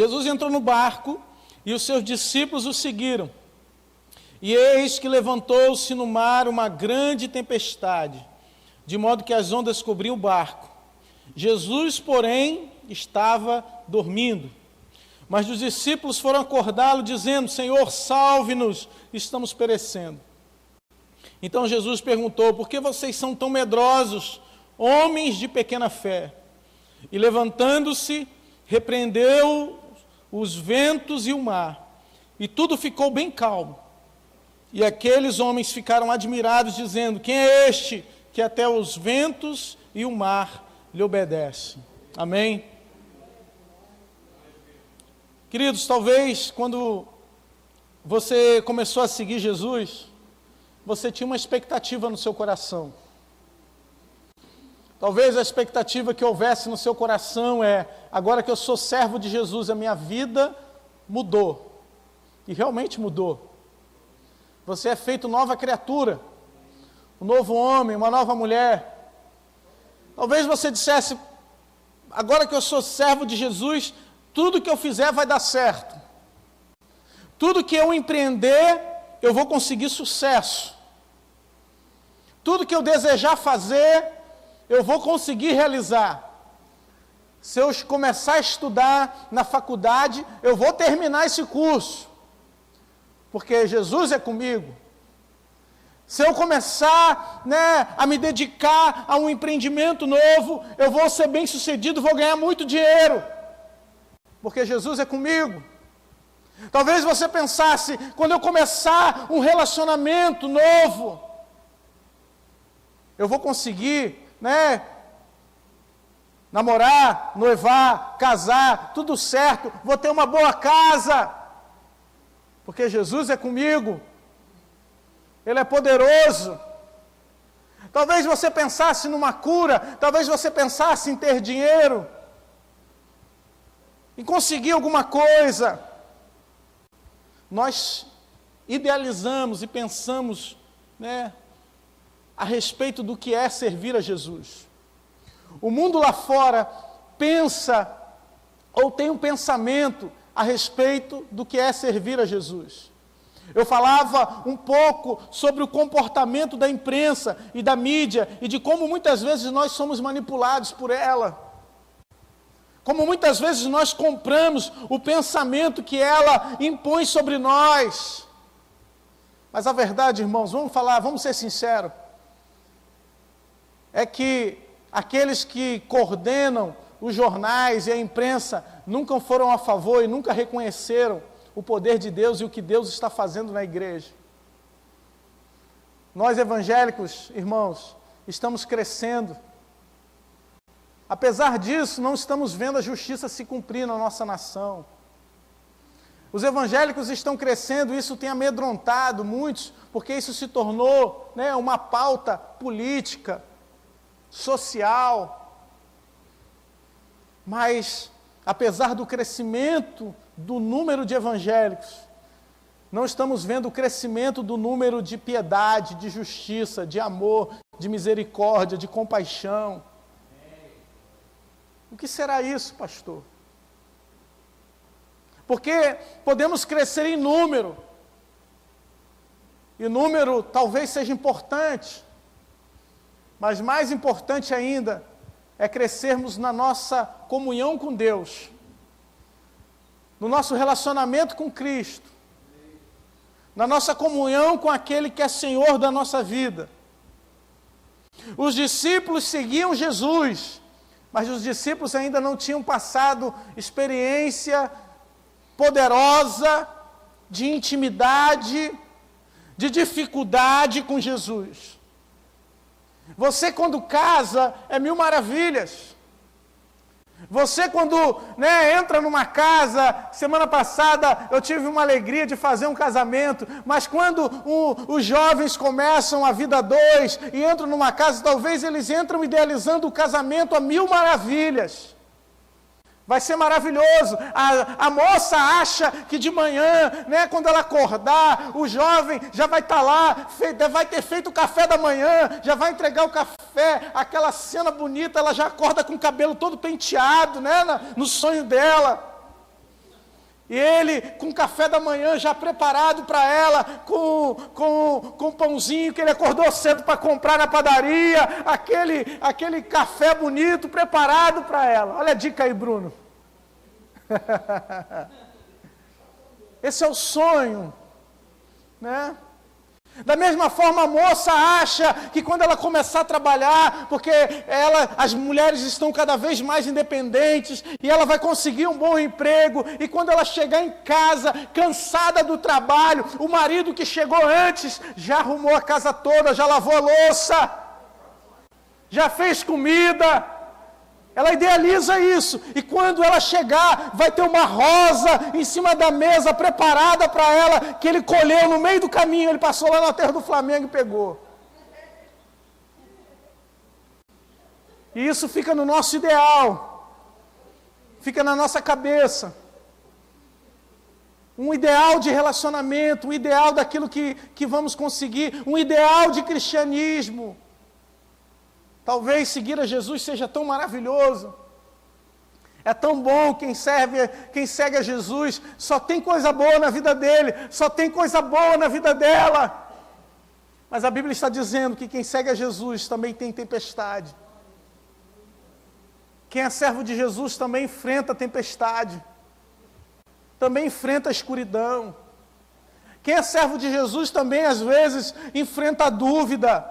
Jesus entrou no barco e os seus discípulos o seguiram. E eis que levantou-se no mar uma grande tempestade, de modo que as ondas cobriam o barco. Jesus, porém, estava dormindo. Mas os discípulos foram acordá-lo, dizendo: Senhor, salve-nos, estamos perecendo. Então Jesus perguntou: por que vocês são tão medrosos, homens de pequena fé? E levantando-se, repreendeu os ventos e o mar, e tudo ficou bem calmo. E aqueles homens ficaram admirados, dizendo: quem é este que até os ventos e o mar lhe obedecem? Amém? Queridos, talvez quando você começou a seguir Jesus, você tinha uma expectativa no seu coração. Talvez a expectativa que houvesse no seu coração é: agora que eu sou servo de Jesus, a minha vida mudou. E realmente mudou. Você é feito nova criatura, um novo homem, uma nova mulher. Talvez você dissesse: agora que eu sou servo de Jesus, tudo que eu fizer vai dar certo. Tudo que eu empreender, eu vou conseguir sucesso. Tudo que eu desejar fazer, eu vou conseguir realizar. Se eu começar a estudar na faculdade, eu vou terminar esse curso, porque Jesus é comigo. Se eu começar, a me dedicar a um empreendimento novo, eu vou ser bem sucedido, vou ganhar muito dinheiro, porque Jesus é comigo. Talvez você pensasse: quando eu começar um relacionamento novo, eu vou conseguir, namorar, noivar, casar, tudo certo, vou ter uma boa casa, porque Jesus é comigo, Ele é poderoso. Talvez você pensasse numa cura, talvez você pensasse em ter dinheiro, em conseguir alguma coisa. Nós idealizamos e pensamos, a respeito do que é servir a Jesus. O mundo lá fora pensa, ou tem um pensamento a respeito do que é servir a Jesus. Eu falava um pouco sobre o comportamento da imprensa e da mídia, e de como muitas vezes nós somos manipulados por ela. Como muitas vezes nós compramos o pensamento que ela impõe sobre nós. Mas a verdade, irmãos, vamos ser sinceros, é que aqueles que coordenam os jornais e a imprensa nunca foram a favor e nunca reconheceram o poder de Deus e o que Deus está fazendo na igreja. Nós evangélicos, irmãos, estamos crescendo. Apesar disso, não estamos vendo a justiça se cumprir na nossa nação. Os evangélicos estão crescendo, isso tem amedrontado muitos, porque isso se tornou uma pauta política, social. Mas, apesar do crescimento do número de evangélicos, não estamos vendo o crescimento do número de piedade, de justiça, de amor, de misericórdia, de compaixão. O que será isso, pastor? Porque podemos crescer em número, e número talvez seja importante, mas mais importante ainda é crescermos na nossa comunhão com Deus, no nosso relacionamento com Cristo, na nossa comunhão com aquele que é Senhor da nossa vida. Os discípulos seguiam Jesus, mas os discípulos ainda não tinham passado experiência poderosa de intimidade, de dificuldade com Jesus. Você quando casa é mil maravilhas. Você quando entra numa casa, semana passada eu tive uma alegria de fazer um casamento, mas quando os jovens começam a vida a dois e entram numa casa, talvez eles entram idealizando o casamento a mil maravilhas. Vai ser maravilhoso. A moça acha que de manhã, quando ela acordar, o jovem já vai estar lá, vai ter feito o café da manhã, já vai entregar o café, aquela cena bonita, ela já acorda com o cabelo todo penteado, no sonho dela. E ele, com o café da manhã já preparado para ela, com pãozinho que ele acordou cedo para comprar na padaria, aquele café bonito preparado para ela. Olha a dica aí, Bruno. Esse é o sonho, né? Da mesma forma, a moça acha que quando ela começar a trabalhar, porque as mulheres estão cada vez mais independentes, e ela vai conseguir um bom emprego, e quando ela chegar em casa, cansada do trabalho, o marido que chegou antes, já arrumou a casa toda, já lavou a louça, já fez comida. Ela idealiza isso, e quando ela chegar, vai ter uma rosa em cima da mesa, preparada para ela, que ele colheu no meio do caminho, ele passou lá na terra do Flamengo e pegou. E isso fica no nosso ideal, fica na nossa cabeça. Um ideal de relacionamento, um ideal daquilo que vamos conseguir, um ideal de cristianismo. Talvez seguir a Jesus seja tão maravilhoso. É tão bom quem segue a Jesus, só tem coisa boa na vida dele, só tem coisa boa na vida dela. Mas a Bíblia está dizendo que quem segue a Jesus também tem tempestade. Quem é servo de Jesus também enfrenta a tempestade. Também enfrenta a escuridão. Quem é servo de Jesus também às vezes enfrenta a dúvida.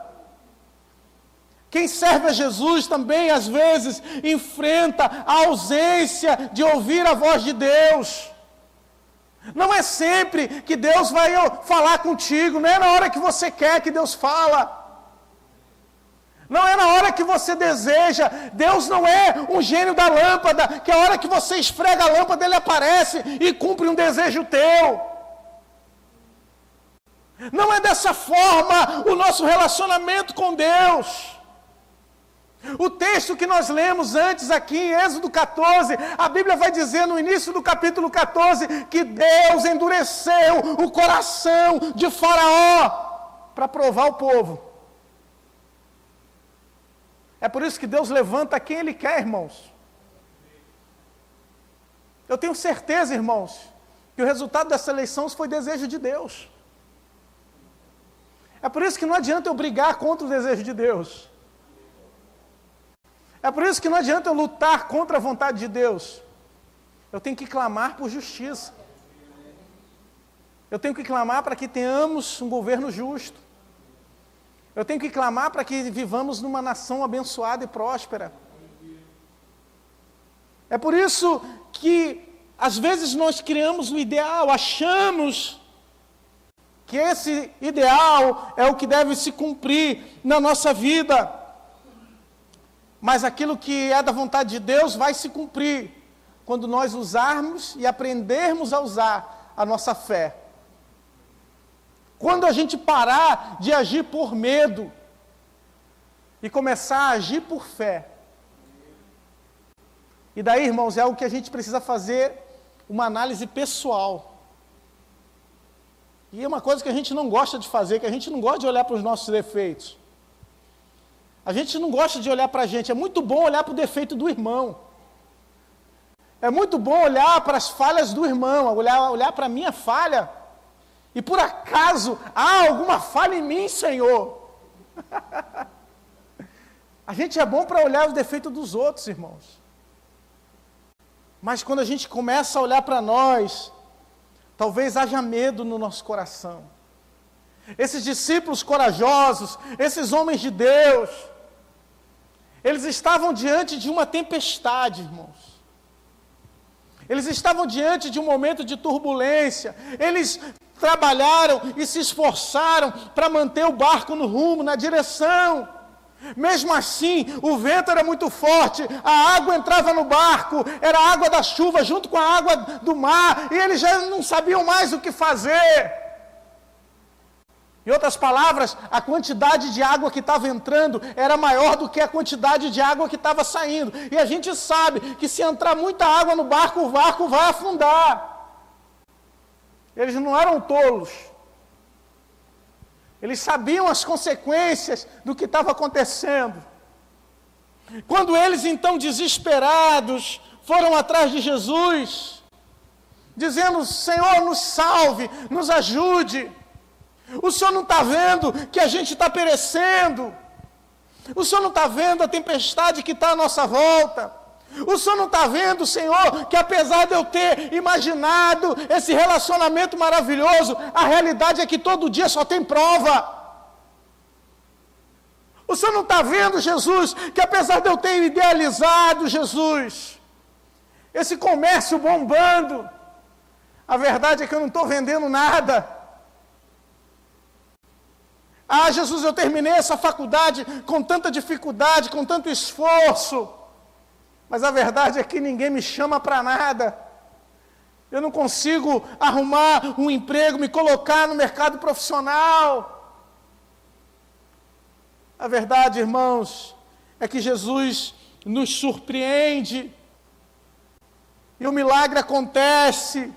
Quem serve a Jesus também, às vezes, enfrenta a ausência de ouvir a voz de Deus. Não é sempre que Deus vai falar contigo, não é na hora que você quer que Deus fala. Não é na hora que você deseja. Deus não é um gênio da lâmpada, que a hora que você esfrega a lâmpada, Ele aparece e cumpre um desejo teu. Não é dessa forma o nosso relacionamento com Deus. O texto que nós lemos antes aqui em Êxodo 14, a Bíblia vai dizer no início do capítulo 14, que Deus endureceu o coração de Faraó para provar o povo. É por isso que Deus levanta quem Ele quer, irmãos. Eu tenho certeza, irmãos, que o resultado dessa eleição foi desejo de Deus. É por isso que não adianta eu brigar contra o desejo de Deus. É por isso que não adianta eu lutar contra a vontade de Deus. Eu tenho que clamar por justiça. Eu tenho que clamar para que tenhamos um governo justo. Eu tenho que clamar para que vivamos numa nação abençoada e próspera. É por isso que, às vezes, nós criamos o ideal, achamos que esse ideal é o que deve se cumprir na nossa vida. Mas aquilo que é da vontade de Deus vai se cumprir quando nós usarmos e aprendermos a usar a nossa fé. Quando a gente parar de agir por medo e começar a agir por fé. E daí, irmãos, é algo que a gente precisa fazer uma análise pessoal. E é uma coisa que a gente não gosta de fazer, que a gente não gosta de olhar para os nossos defeitos. A gente não gosta de olhar para a gente. É muito bom olhar para o defeito do irmão. É muito bom olhar para as falhas do irmão, olhar para a minha falha. E por acaso há alguma falha em mim, Senhor? A gente é bom para olhar os defeitos dos outros, irmãos. Mas quando a gente começa a olhar para nós, talvez haja medo no nosso coração. Esses discípulos corajosos, esses homens de Deus, eles estavam diante de uma tempestade, irmãos. Eles estavam diante de um momento de turbulência. Eles trabalharam e se esforçaram para manter o barco no rumo, na direção. Mesmo assim, o vento era muito forte, a água entrava no barco, era a água da chuva junto com a água do mar, e eles já não sabiam mais o que fazer. Em outras palavras, a quantidade de água que estava entrando era maior do que a quantidade de água que estava saindo. E a gente sabe que se entrar muita água no barco, o barco vai afundar. Eles não eram tolos. Eles sabiam as consequências do que estava acontecendo. Quando eles, então, desesperados, foram atrás de Jesus, dizendo: Senhor, nos salve, nos ajude. O Senhor não está vendo que a gente está perecendo? O Senhor não está vendo a tempestade que está à nossa volta? O Senhor não está vendo, Senhor, que apesar de eu ter imaginado esse relacionamento maravilhoso, a realidade é que todo dia só tem prova? O Senhor não está vendo, Jesus, que apesar de eu ter idealizado, Jesus, esse comércio bombando, a verdade é que eu não estou vendendo nada. Ah, Jesus, eu terminei essa faculdade com tanta dificuldade, com tanto esforço, mas a verdade é que ninguém me chama para nada. Eu não consigo arrumar um emprego, me colocar no mercado profissional. A verdade, irmãos, é que Jesus nos surpreende. E o milagre acontece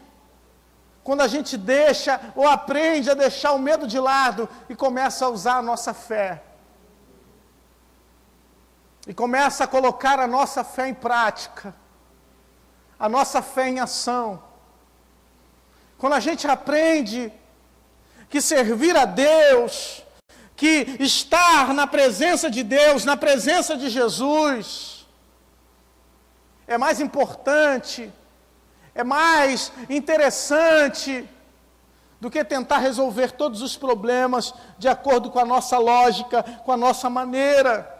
quando a gente deixa ou aprende a deixar o medo de lado e começa a usar a nossa fé. E começa a colocar a nossa fé em prática, a nossa fé em ação. Quando a gente aprende que servir a Deus, que estar na presença de Deus, na presença de Jesus, é mais importante, é mais interessante do que tentar resolver todos os problemas de acordo com a nossa lógica, com a nossa maneira.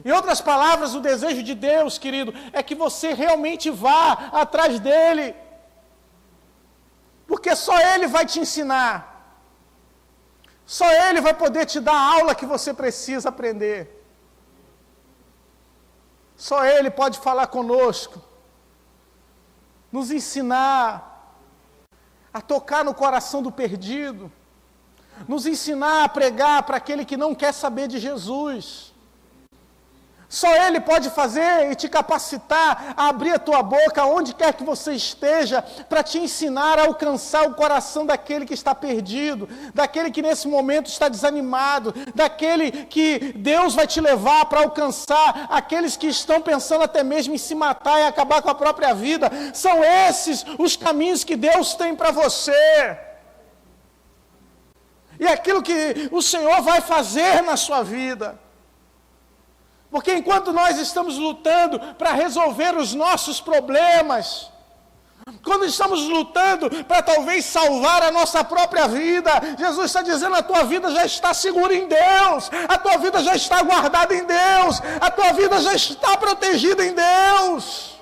Em outras palavras, o desejo de Deus, querido, é que você realmente vá atrás dele, porque só ele vai te ensinar. Só ele vai poder te dar a aula que você precisa aprender. Só ele pode falar conosco, nos ensinar a tocar no coração do perdido, nos ensinar a pregar para aquele que não quer saber de Jesus. Só ele pode fazer e te capacitar a abrir a tua boca, onde quer que você esteja, para te ensinar a alcançar o coração daquele que está perdido, daquele que nesse momento está desanimado, daquele que Deus vai te levar para alcançar, aqueles que estão pensando até mesmo em se matar e acabar com a própria vida. São esses os caminhos que Deus tem para você. E aquilo que o Senhor vai fazer na sua vida. Porque enquanto nós estamos lutando para resolver os nossos problemas, quando estamos lutando para talvez salvar a nossa própria vida, Jesus está dizendo: a tua vida já está segura em Deus, a tua vida já está guardada em Deus, a tua vida já está protegida em Deus.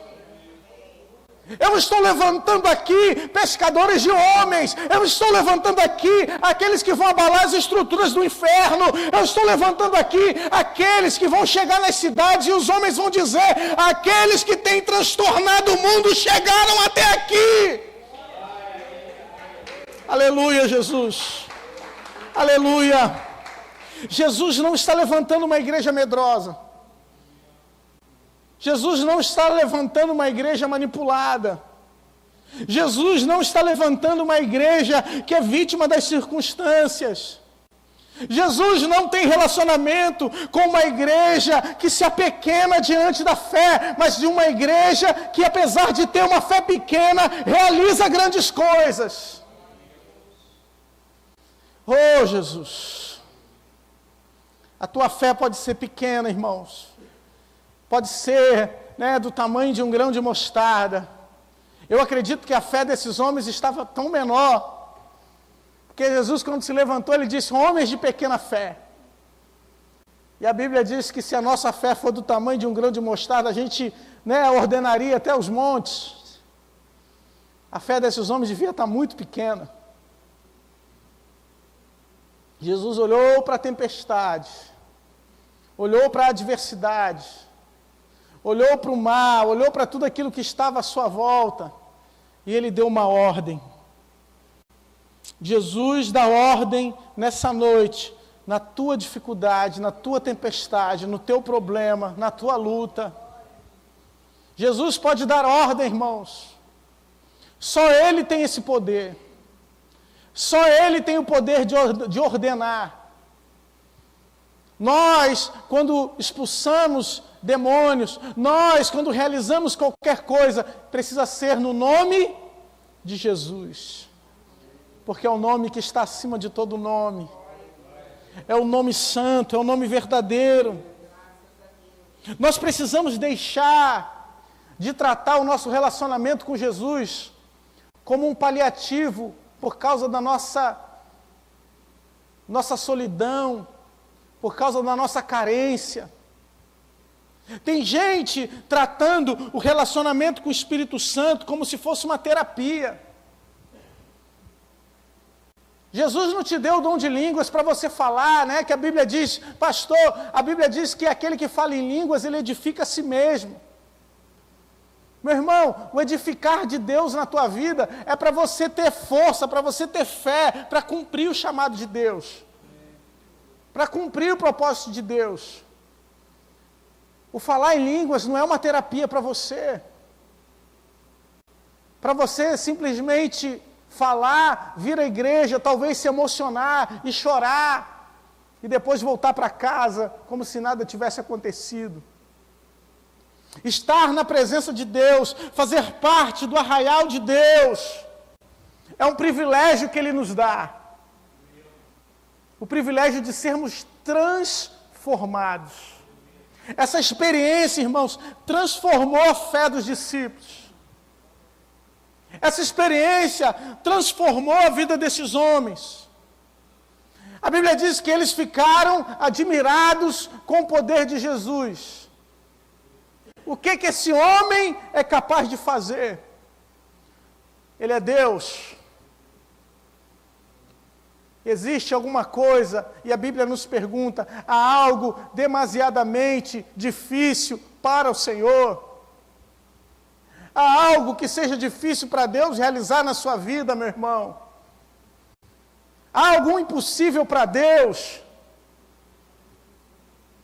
Eu estou levantando aqui pescadores de homens, eu estou levantando aqui aqueles que vão abalar as estruturas do inferno, eu estou levantando aqui aqueles que vão chegar nas cidades e os homens vão dizer: aqueles que têm transtornado o mundo chegaram até aqui. Aleluia, Jesus. Aleluia. Jesus não está levantando uma igreja medrosa. Jesus não está levantando uma igreja manipulada. Jesus não está levantando uma igreja que é vítima das circunstâncias. Jesus não tem relacionamento com uma igreja que se apequena diante da fé, mas de uma igreja que, apesar de ter uma fé pequena, realiza grandes coisas. Oh, Jesus, a tua fé pode ser pequena, irmãos. Pode ser, do tamanho de um grão de mostarda. Eu acredito que a fé desses homens estava tão menor, porque Jesus, quando se levantou, ele disse: homens de pequena fé. E a Bíblia diz que se a nossa fé for do tamanho de um grão de mostarda, a gente ordenaria até os montes. A fé desses homens devia estar muito pequena. Jesus olhou para a tempestade, olhou para a adversidade, olhou para o mar, olhou para tudo aquilo que estava à sua volta, e ele deu uma ordem. Jesus dá ordem nessa noite, na tua dificuldade, na tua tempestade, no teu problema, na tua luta. Jesus pode dar ordem, irmãos. Só Ele tem esse poder. Só Ele tem o poder de ordenar. Nós, quando expulsamos demônios. Nós, quando realizamos qualquer coisa, precisa ser no nome de Jesus. Porque é o nome que está acima de todo nome. É o nome santo, é o nome verdadeiro. Nós precisamos deixar de tratar o nosso relacionamento com Jesus como um paliativo por causa da nossa solidão, por causa da nossa carência. Tem gente tratando o relacionamento com o Espírito Santo como se fosse uma terapia. Jesus não te deu o dom de línguas para você falar, né? Que a Bíblia diz, pastor, a Bíblia diz que aquele que fala em línguas, ele edifica a si mesmo. Meu irmão, o edificar de Deus na tua vida é para você ter força, para você ter fé, para cumprir o chamado de Deus. Para cumprir o propósito de Deus. O falar em línguas não é uma terapia para você. Para você simplesmente falar, vir à igreja, talvez se emocionar e chorar, e depois voltar para casa como se nada tivesse acontecido. Estar na presença de Deus, fazer parte do arraial de Deus, é um privilégio que Ele nos dá. O privilégio de sermos transformados. Essa experiência, irmãos, transformou a fé dos discípulos. Essa experiência transformou a vida desses homens. A Bíblia diz que eles ficaram admirados com o poder de Jesus. O que esse homem é capaz de fazer? Ele é Deus. Existe alguma coisa, e a Bíblia nos pergunta, há algo demasiadamente difícil para o Senhor? Há algo que seja difícil para Deus realizar na sua vida, meu irmão? Há algum impossível para Deus?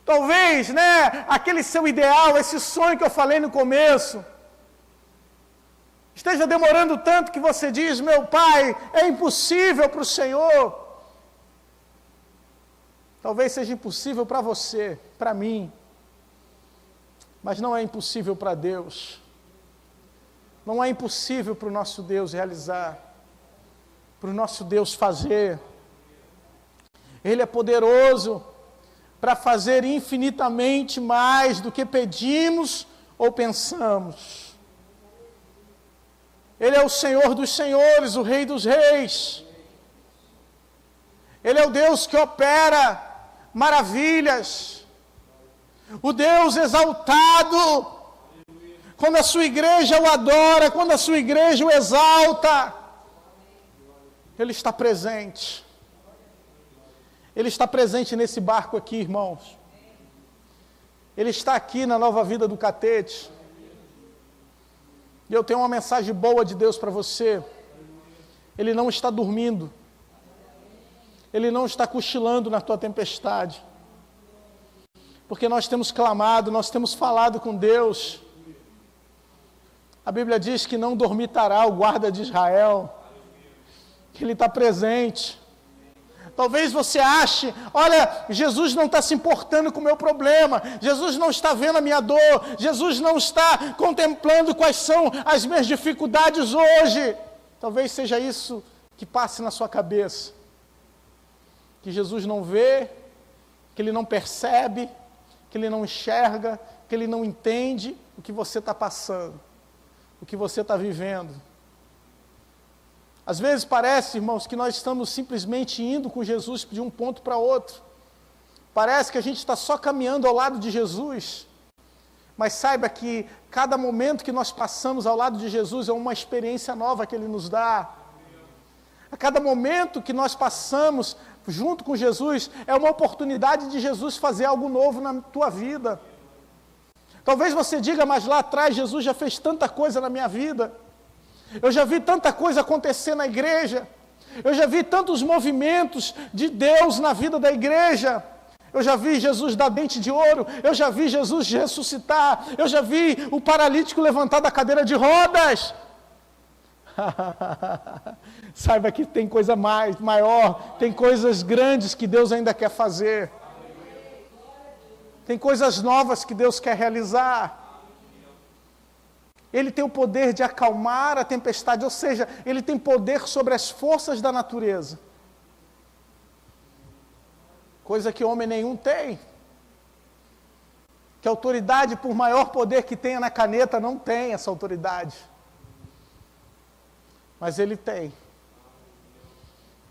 Talvez, né, aquele seu ideal, esse sonho que eu falei no começo, esteja demorando tanto que você diz, meu pai, é impossível para o Senhor. Talvez seja impossível para você, para mim, mas não é impossível para Deus. Não é impossível para o nosso Deus realizar, para o nosso Deus fazer. Ele é poderoso para fazer infinitamente mais do que pedimos ou pensamos. Ele é o Senhor dos senhores, o Rei dos reis. Ele é o Deus que opera maravilhas. O Deus exaltado. Quando a sua igreja o adora, quando a sua igreja o exalta, Ele está presente. Ele está presente nesse barco aqui, irmãos. Ele está aqui na Nova Vida do Catete. E eu tenho uma mensagem boa de Deus para você. Ele não está dormindo. Ele não está cochilando na tua tempestade. Porque nós temos clamado, nós temos falado com Deus. A Bíblia diz que não dormitará o guarda de Israel, que Ele está presente. Talvez você ache, olha, Jesus não está se importando com o meu problema, Jesus não está vendo a minha dor, Jesus não está contemplando quais são as minhas dificuldades hoje. Talvez seja isso que passe na sua cabeça. Que Jesus não vê, que Ele não percebe, que Ele não enxerga, que Ele não entende o que você está passando. O que você está vivendo. Às vezes parece, irmãos, que nós estamos simplesmente indo com Jesus de um ponto para outro. Parece que a gente está só caminhando ao lado de Jesus. Mas saiba que cada momento que nós passamos ao lado de Jesus é uma experiência nova que Ele nos dá. A cada momento que nós passamos junto com Jesus é uma oportunidade de Jesus fazer algo novo na tua vida. Talvez você diga, mas lá atrás Jesus já fez tanta coisa na minha vida. Eu já vi tanta coisa acontecer na igreja. Eu já vi tantos movimentos de Deus na vida da igreja. Eu já vi Jesus dar dente de ouro. Eu já vi Jesus ressuscitar. Eu já vi o paralítico levantar da cadeira de rodas. Saiba que tem coisa maior, tem coisas grandes que Deus ainda quer fazer. Tem coisas novas que Deus quer realizar. Ele tem o poder de acalmar a tempestade, ou seja, Ele tem poder sobre as forças da natureza. Coisa que homem nenhum tem. Que a autoridade, por maior poder que tenha na caneta, não tem essa autoridade. Mas Ele tem.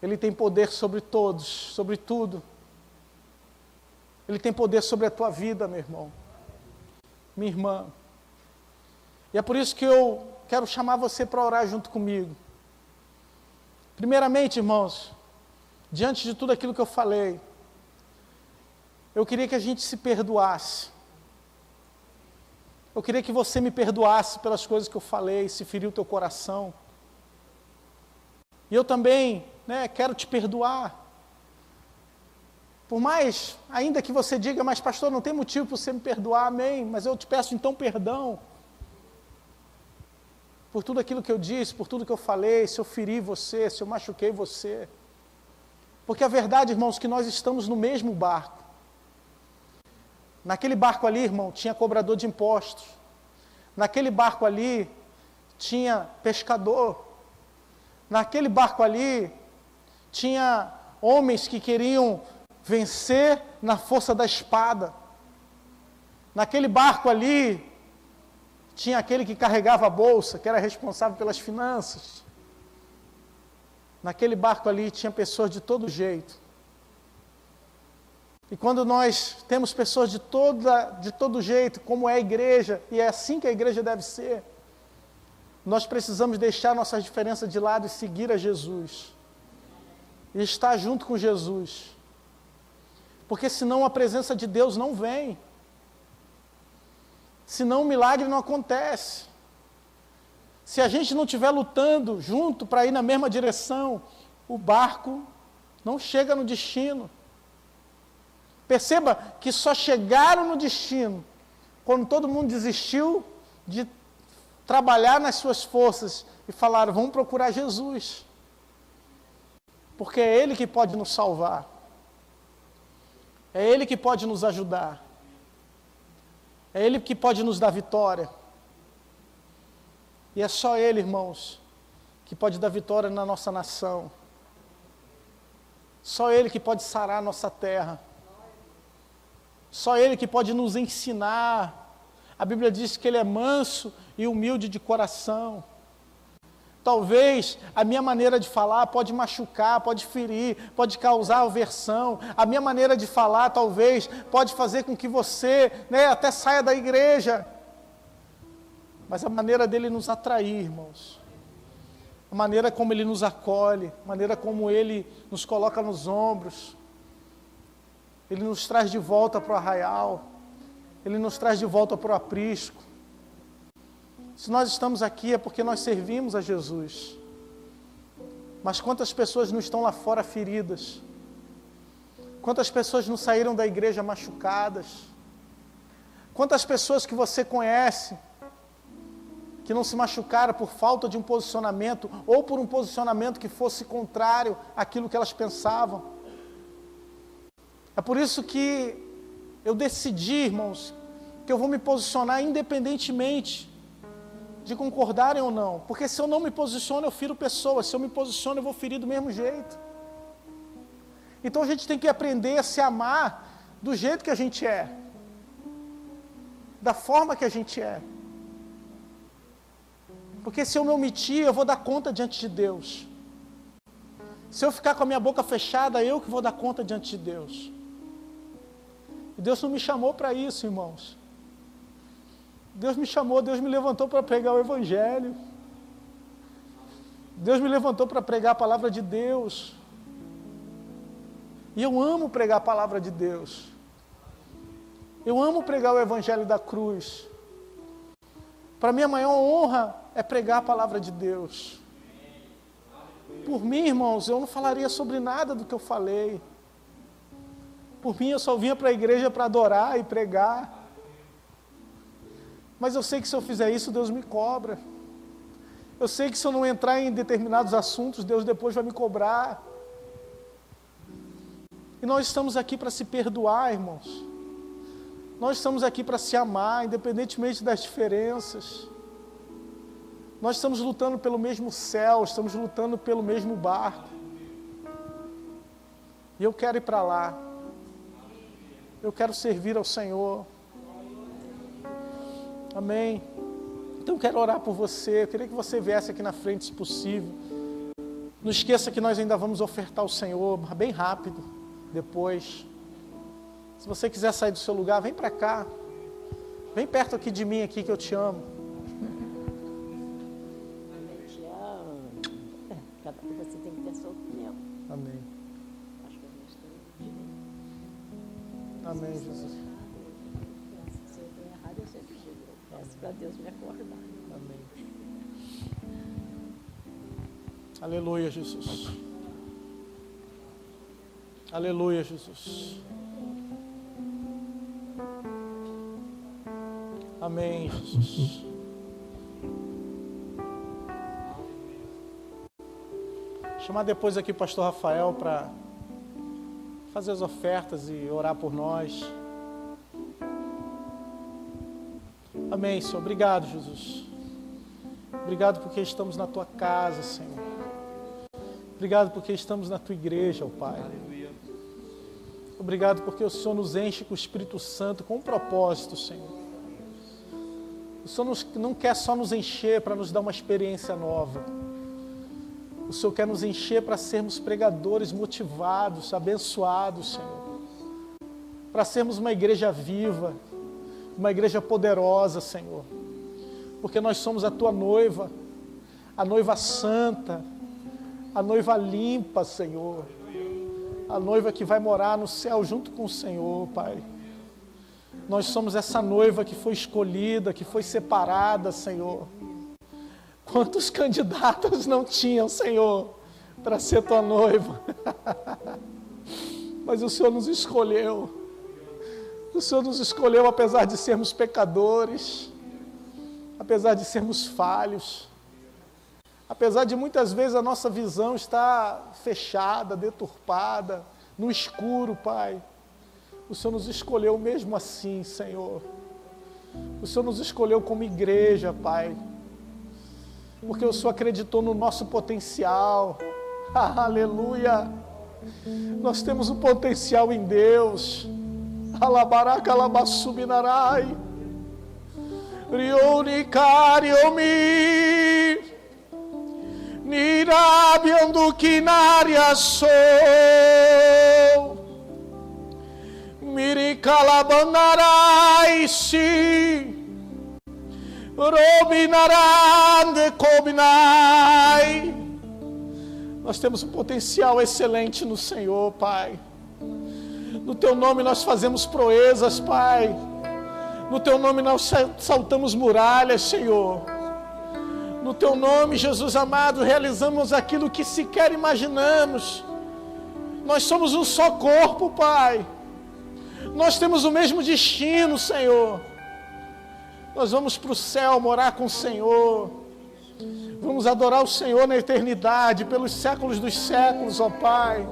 Ele tem poder sobre todos, sobre tudo. Ele tem poder sobre a tua vida, meu irmão, minha irmã. E é por isso que eu quero chamar você para orar junto comigo. Primeiramente, irmãos, diante de tudo aquilo que eu falei, eu queria que a gente se perdoasse. Eu queria que você me perdoasse pelas coisas que eu falei, se feriu o teu coração. E eu também, quero te perdoar. Por mais, ainda que você diga, mas pastor, não tem motivo para você me perdoar, amém, mas eu te peço então perdão. Por tudo aquilo que eu disse, por tudo que eu falei, se eu feri você, se eu machuquei você. Porque a verdade, irmãos, que nós estamos no mesmo barco. Naquele barco ali, irmão, tinha cobrador de impostos. Naquele barco ali, tinha pescador. Naquele barco ali, tinha homens que queriam vencer na força da espada. Naquele barco ali, tinha aquele que carregava a bolsa, que era responsável pelas finanças. Naquele barco ali, tinha pessoas de todo jeito. E quando nós temos pessoas de todo jeito, como é a igreja, e é assim que a igreja deve ser, nós precisamos deixar nossas diferenças de lado e seguir a Jesus. E estar junto com Jesus. Porque senão a presença de Deus não vem. Senão o milagre não acontece. Se a gente não estiver lutando junto para ir na mesma direção, o barco não chega no destino. Perceba que só chegaram no destino quando todo mundo desistiu de trabalhar nas suas forças e falaram, vamos procurar Jesus. Porque é Ele que pode nos salvar. É Ele que pode nos ajudar. É Ele que pode nos dar vitória. E é só Ele, irmãos, que pode dar vitória na nossa nação. Só Ele que pode sarar a nossa terra. Só Ele que pode nos ensinar. A Bíblia diz que Ele é manso e humilde de coração. Talvez a minha maneira de falar pode machucar, pode ferir, pode causar aversão. A minha maneira de falar talvez pode fazer com que você até saia da igreja. Mas a maneira dele nos atrair, irmãos. A maneira como Ele nos acolhe, a maneira como Ele nos coloca nos ombros. Ele nos traz de volta para o arraial. Ele nos traz de volta para o aprisco. Se nós estamos aqui é porque nós servimos a Jesus. Mas quantas pessoas não estão lá fora feridas? Quantas pessoas não saíram da igreja machucadas? Quantas pessoas que você conhece que não se machucaram por falta de um posicionamento ou por um posicionamento que fosse contrário àquilo que elas pensavam? É por isso que eu decidi, irmãos, que eu vou me posicionar independentemente de concordarem ou não. Porque se eu não me posiciono, eu firo pessoas. Se eu me posiciono, eu vou ferir do mesmo jeito. Então a gente tem que aprender a se amar do jeito que a gente é. Da forma que a gente é. Porque se eu me omitir, eu vou dar conta diante de Deus. Se eu ficar com a minha boca fechada, eu que vou dar conta diante de Deus. E Deus não me chamou para isso, irmãos. Deus me chamou, Deus me levantou para pregar o Evangelho. Deus me levantou para pregar a palavra de Deus. E eu amo pregar a palavra de Deus. Eu amo pregar o Evangelho da cruz. Para mim a maior honra é pregar a palavra de Deus. Por mim, irmãos, eu não falaria sobre nada do que eu falei. Por mim, eu só vinha para a igreja para adorar e pregar. Mas eu sei que se eu fizer isso, Deus me cobra. Eu sei que se eu não entrar em determinados assuntos, Deus depois vai me cobrar. E nós estamos aqui para se perdoar, irmãos. Nós estamos aqui para se amar, independentemente das diferenças. Nós estamos lutando pelo mesmo céu, estamos lutando pelo mesmo barco. E eu quero ir para lá. Eu quero servir ao Senhor. Amém. Então eu quero orar por você. Eu queria que você viesse aqui na frente, se possível. Não esqueça que nós ainda vamos ofertar ao Senhor, bem rápido, depois. Se você quiser sair do seu lugar, vem para cá. Vem perto aqui de mim, aqui, que eu te amo. Eu te amo. Cada um você tem que ter a sua opinião. Amém. Acho que eu estou direito. Amém, Jesus. Se eu estou errado, eu sempre digo. Eu peço para Deus me acordar. Amém. Aleluia, Jesus. Aleluia, Jesus. Amém, Jesus. Chamar depois aqui o pastor Rafael para fazer as ofertas e orar por nós. Amém, Senhor. Obrigado, Jesus. Obrigado porque estamos na Tua casa, Senhor. Obrigado porque estamos na Tua igreja, ó Pai. Obrigado porque o Senhor nos enche com o Espírito Santo com um propósito, Senhor. O Senhor não quer só nos encher para nos dar uma experiência nova. O Senhor quer nos encher para sermos pregadores motivados, abençoados, Senhor. Para sermos uma igreja viva, uma igreja poderosa, Senhor. Porque nós somos a Tua noiva, a noiva santa, a noiva limpa, Senhor. A noiva que vai morar no céu junto com o Senhor, Pai. Nós somos essa noiva que foi escolhida, que foi separada, Senhor. Quantos candidatos não tinham, Senhor, para ser Tua noiva? Mas o Senhor nos escolheu. O Senhor nos escolheu apesar de sermos pecadores, apesar de sermos falhos, apesar de muitas vezes a nossa visão estar fechada, deturpada, no escuro, Pai. O Senhor nos escolheu mesmo assim, Senhor. O Senhor nos escolheu como igreja, Pai. Porque o Senhor acreditou no nosso potencial. Aleluia! Nós temos um potencial em Deus. Alabaraka alabassubinarai. Rioni kariomi. Nirabiandu kinaria sou. Mirikalabandarai si. Robinarande kobinai. Nós temos um potencial excelente no Senhor, Pai. No Teu nome nós fazemos proezas, Pai. No Teu nome nós saltamos muralhas, Senhor. No Teu nome, Jesus amado, realizamos aquilo que sequer imaginamos. Nós somos um só corpo, Pai. Nós temos o mesmo destino, Senhor. Nós vamos para o céu morar com o Senhor. Vamos adorar o Senhor na eternidade, pelos séculos dos séculos, ó Pai.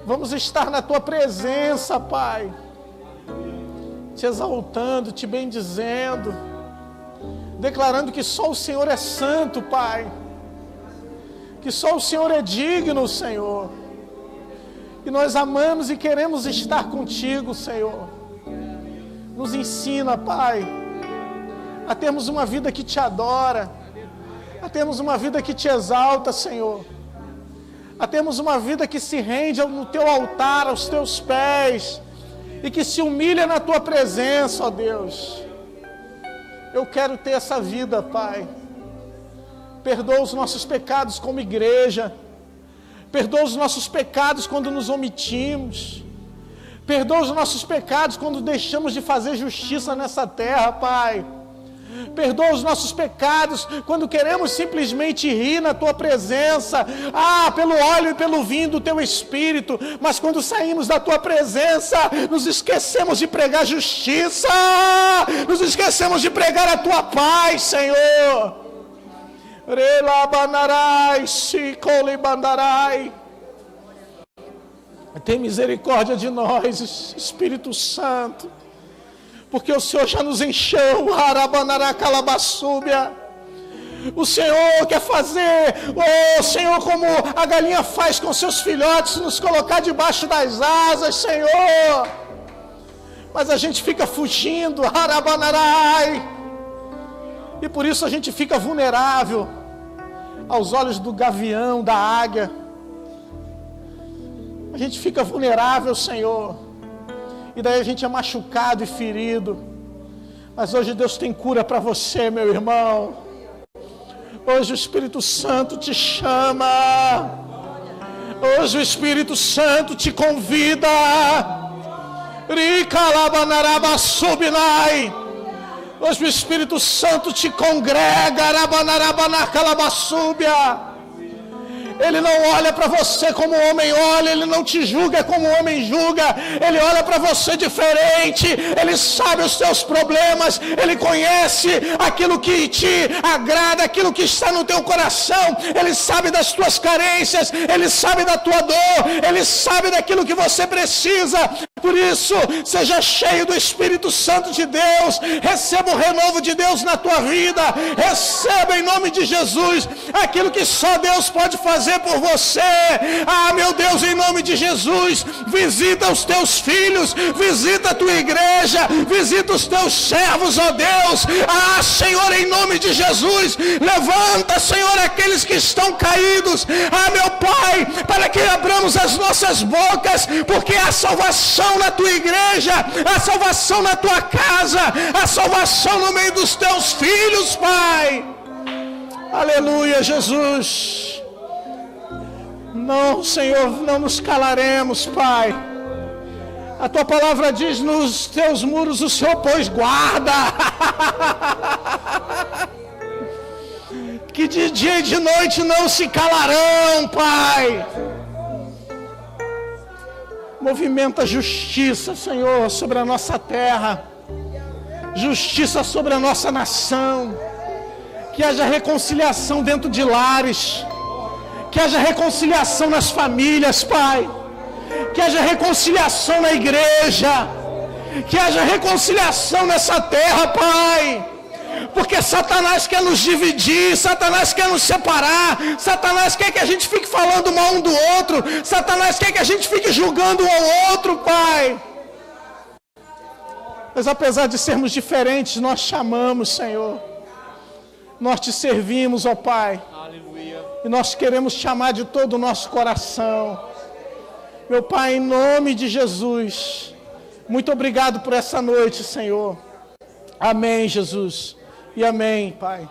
Vamos estar na Tua presença, Pai. Te exaltando, Te bendizendo. Declarando que só o Senhor é santo, Pai. Que só o Senhor é digno, Senhor. E nós amamos e queremos estar contigo, Senhor. Nos ensina, Pai, a termos uma vida que Te adora, a termos uma vida que Te exalta, Senhor, a termos uma vida que se rende no Teu altar, aos Teus pés, e que se humilha na Tua presença, ó Deus. Eu quero ter essa vida, Pai. Perdoa os nossos pecados como igreja. Perdoa os nossos pecados quando nos omitimos. Perdoa os nossos pecados quando deixamos de fazer justiça nessa terra, Pai. Perdoa os nossos pecados quando queremos simplesmente rir na Tua presença. Pelo óleo e pelo vinho do Teu Espírito. Mas quando saímos da Tua presença, nos esquecemos de pregar justiça. Nos esquecemos de pregar a Tua paz, Senhor. Relabandarai, Sikolibandarai. Tem misericórdia de nós, Espírito Santo. porque o Senhor já nos encheu. Arabanaracalabassúbia. O Senhor quer fazer, Senhor, como a galinha faz com seus filhotes, nos colocar debaixo das asas, Senhor. Mas a gente fica fugindo, Arabanarai. E por isso a gente fica vulnerável aos olhos do gavião, da águia. A gente fica vulnerável, Senhor. E daí a gente é machucado e ferido. Mas hoje Deus tem cura para você, meu irmão. Hoje o Espírito Santo te chama. Hoje o Espírito Santo te convida. Hoje o Espírito Santo te congrega. Ele não olha para você como o homem olha, Ele não te julga como o homem julga, Ele olha para você diferente, Ele sabe os teus problemas, Ele conhece aquilo que te agrada, aquilo que está no teu coração, Ele sabe das tuas carências, Ele sabe da tua dor, Ele sabe daquilo que você precisa. Por isso, seja cheio do Espírito Santo de Deus, receba o renovo de Deus na tua vida, receba em nome de Jesus aquilo que só Deus pode fazer por você. Meu Deus, em nome de Jesus, visita os teus filhos, visita a tua igreja, visita os teus servos, ó Deus. Senhor, em nome de Jesus, levanta, Senhor, aqueles que estão caídos, meu Pai, para que abramos as nossas bocas, porque há salvação na tua igreja, há salvação na tua casa, há salvação no meio dos teus filhos, Pai. Aleluia, Jesus. Não, Senhor, não nos calaremos, Pai. A tua palavra diz: nos teus muros o Senhor pôs guarda. Que de dia e de noite não se calarão, Pai. Movimenta a justiça, Senhor, sobre a nossa terra. Justiça sobre a nossa nação. Que haja reconciliação dentro de lares. Que haja reconciliação nas famílias, Pai. Que haja reconciliação na igreja. Que haja reconciliação nessa terra, Pai. Porque Satanás quer nos dividir, Satanás quer nos separar, Satanás quer que a gente fique falando mal um do outro, Satanás quer que a gente fique julgando um ao outro, Pai. Mas apesar de sermos diferentes, nós te amamos, Senhor. Nós te servimos, ó Pai. Aleluia. E nós queremos te amar de todo o nosso coração. Meu Pai, em nome de Jesus, muito obrigado por essa noite, Senhor. Amém, Jesus. E amém, Pai.